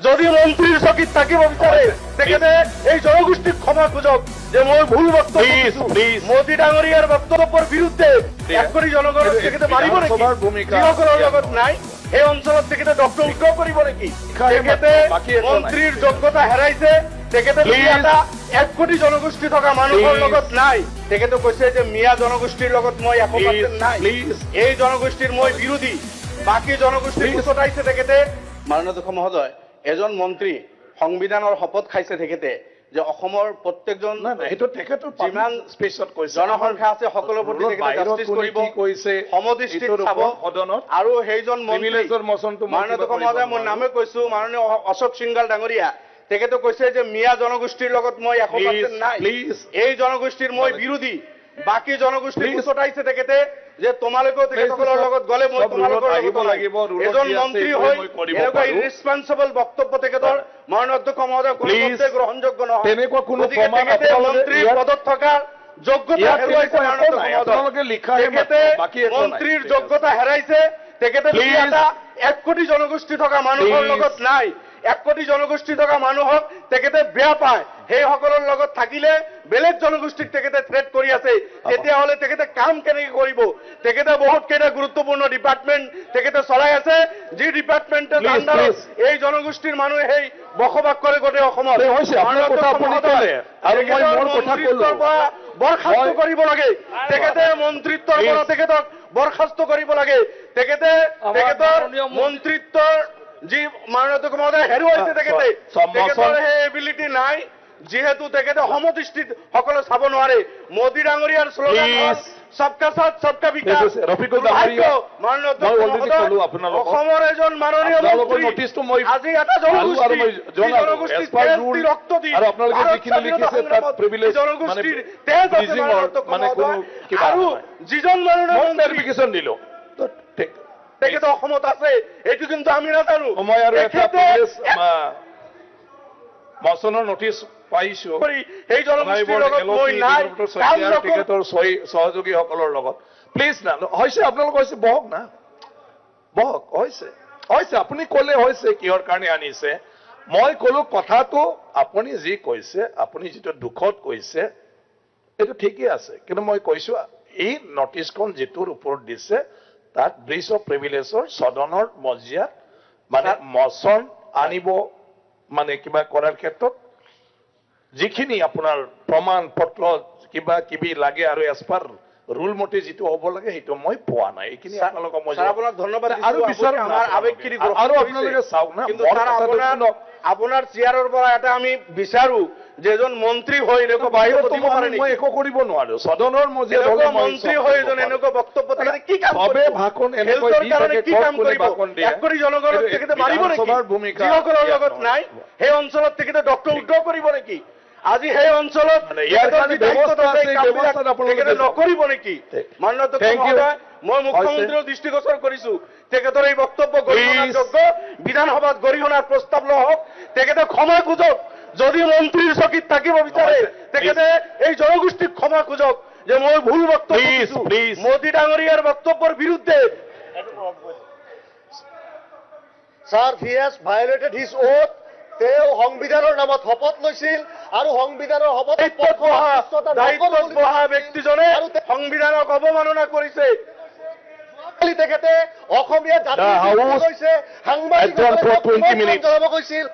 যদি মন্ত্ৰীৰ চকীত থাকিব বিচাৰে তেখেতে এই জনগোষ্ঠীক ক্ষমা খোজক যে মই ভুল বক্তব্য মোদী ডাঙৰীয়াৰ বক্তব্যৰ বিৰুদ্ধে এক কৰি জনগণক তেখেতে মাৰিব নেকি যিসকলৰ লগত নাই এই অঞ্চলত তেখেতে ডক্টৰ উদ্যোগ কৰিব নেকি তেখেতে মন্ত্ৰীৰ যোগ্যতা হেৰাইছে তেখেতে এটা 1 কোটি জনগোষ্ঠী থকা মানুহৰ লগত নাই তেখেতে কৈছে যে মিয়া জনগোষ্ঠীৰ লগত মই 100% নাই এই জনগোষ্ঠীৰ মই বিৰোধী বাকি জনগোষ্ঠীৰ উচতাইছে তেখেতে মাননীয় অধ্যক্ষ মহোদয় এজন মন্ত্ৰী সংবিধানৰ শপত খাইছে তেখেতে যে অসমৰ প্ৰত্যেকজন সেইটো তেখেতৰ যিমান স্পেচত কৈছে জনসংখ্যা আছে সকলোৰ প্ৰতি তেখেতে জাষ্টিস কৰিব কৈছে সমদৃষ্টিত চাব সদনত আৰু সেইজন প্ৰিভিলেজৰ মোচনটো মাননীয় অধ্যক্ষ মহোদয় মই নামে কৈছো মাননীয় অশোক সিংগাল ডাঙৰীয়া তেখেতে কৈছে যে মিয়া জনগোষ্ঠীৰ লগত মই 100% নাই এই জনগোষ্ঠীৰ মই বিৰোধী বাকি জনগোষ্ঠী উচতাইছে তেখেতে যে তোমালোকেও তেখেতসকলৰ লগত গলে মই তোমালোকৰ লগত লাগিব এজন মন্ত্ৰী হৈ এনেকুৱা ইৰেসপন্সিবল বক্তব্য তেখেতৰ মাননীয় অধ্যক্ষ মহোদয় কোনোমতে গ্ৰহণযোগ্য নহয় তেনেকুৱা কোনো প্ৰমাণ মন্ত্ৰীৰ পদত থকা যোগ্যতা হেৰুৱাইছে মাননীয় অধ্যক্ষ মহোদয় তেখেতে মন্ত্ৰীৰ যোগ্যতা হেৰাইছে তেখেতে এটা 1 কোটি জনগোষ্ঠী থকা মানুহৰ লগত নাই 1 কোটি জনগোষ্ঠী থকা মানুহক তেখেতে বেয়া পায় সেই সকলৰ লগত থাকিলে বেলেগ জনগোষ্ঠীক তেখেতে থ্ৰেট কৰি আছে তেতিয়াহলে তেখেতে কাম কেনেকৈ কৰিব তেখেতে বহুত কেইটা গুৰুত্বপূৰ্ণ ডিপাৰ্টমেণ্ট তেখেতে চলাই আছে যি ডিপাৰ্টমেণ্টৰ আণ্ডাৰত এই জনগোষ্ঠীৰ মানুহে সেই বসবাস কৰে গোটেই অসমত বৰখাস্ত কৰিব লাগে তেখেতে মন্ত্ৰীত্বৰ পৰা তেখেতক বৰখাস্ত কৰিব লাগে তেখেতে তেখেতৰ মন্ত্ৰীত্বৰ যি মাননীয় অধ্যক্ষ মহোদয় হেৰুৱাইছে তেখেতে তেখেতৰ সেই এবিলিটি নাই যিহেতু তেখেতে সমদৃষ্টিত সকলো চাব নোৱাৰে মোদী ডাঙৰীয়াৰ শ্লোগান সবকা সাথ সবকা বিকাশ মাননীয় অধ্যক্ষ মহোদয় অসমৰ এজন মাননীয় মন্ত্ৰী আজি এটা জনগোষ্ঠী ৰক্ত দি আৰু আপোনালোকে যিখিনি লিখিছে তাত প্ৰিভিলেজ জনগোষ্ঠীৰ তেজ আছে মানে কোনো কিবা আৰু যিজন মাননীয় মন্ত্ৰী ভেৰিফিকেশ্যন দিলো তেখেতে অসমত আছে এইটো কিন্তু আমি নাজানো মই আৰু এটা মচনৰ নটিচ পাইছো এই জনগোষ্ঠীৰ লগত মই নাই তেখেতৰ সহযোগীসকলৰ লগত প্লিজ না হৈছে আপোনালোক হৈছে বহক না বহক হৈছে আপুনি ক'লে হৈছে কিহৰ কাৰণে আনিছে মই ক'লো কথাটো আপুনি যি কৈছে আপুনি যিটো দুখত কৈছে এইটো ঠিকেই আছে কিন্তু মই কৈছো এই নটিচখন যিটোৰ ওপৰত দিছে তাত ব্ৰিজ অফ প্ৰিভিলেজৰ সদনৰ মজিয়াত মানে মচন আনিব মানে কিবা কৰাৰ ক্ষেত্ৰত যিখিনি আপোনাৰ প্ৰমাণ পত্ৰ কিবা কিবি লাগে আৰু এজ পাৰ ৰুল মতে যিটো হ'ব লাগে সেইটো মই পোৱা নাই এইখিনি আপোনালোকক মই আপোনাক ধন্যবাদ আৰু বিচাৰ আমাৰ আবেগখিনি আৰু আপোনালোকে চাওক না কিন্তু আপোনাৰ চেয়াৰৰ পৰা এটা আমি বিচাৰো যে এজন মন্ত্ৰী হৈ এনেকুৱা বাহিৰত দিব পাৰে মই একো কৰিব নোৱাৰো সদনৰ মজিয়াত হ'লে মন্ত্ৰী হৈ এজন এনেকুৱা বক্তব্য তেখেতে কি কাম সবে ভাষণ এনেকৈ দি থাকে কি কাম কৰিব এক কৰি জনগণক তেখেতে মাৰিব নেকি যিসকলৰ লগত নাই সেই অঞ্চলত তেখেতে ডক্টৰ উদ্যোগ কৰিব নেকি আজি সেই অঞ্চলত তেখেতে নকৰিব নেকি মাননীয় অধ্যক্ষ মহোদয় মই মুখ্যমন্ত্ৰীৰ দৃষ্টিগোচৰ কৰিছো তেখেতৰ এই বক্তব্য গৰিহণাযোগ্য বিধানসভাত গৰিহণাৰ প্ৰস্তাৱ নহওক তেখেতে ক্ষমা খোজক যদি মন্ত্ৰীৰ চকীত থাকিব বিচাৰে তেখেতে এই জনগোষ্ঠীক ক্ষমা খোজক যে মই ভুল বক্তব্য মোদী ডাঙৰীয়াৰ বক্তব্যৰ বিৰুদ্ধে Sir, he has violated his oath. তেওঁ সংবিধানৰ নামত শপত লৈছিল আৰু সংবিধানৰ শপত দায়িত্বত বহা ব্যক্তিজনে সংবিধানক অৱমাননা কৰিছে তেখেতে অসমীয়া জাতিৰ সাংবাদিক জনাব গৈছিল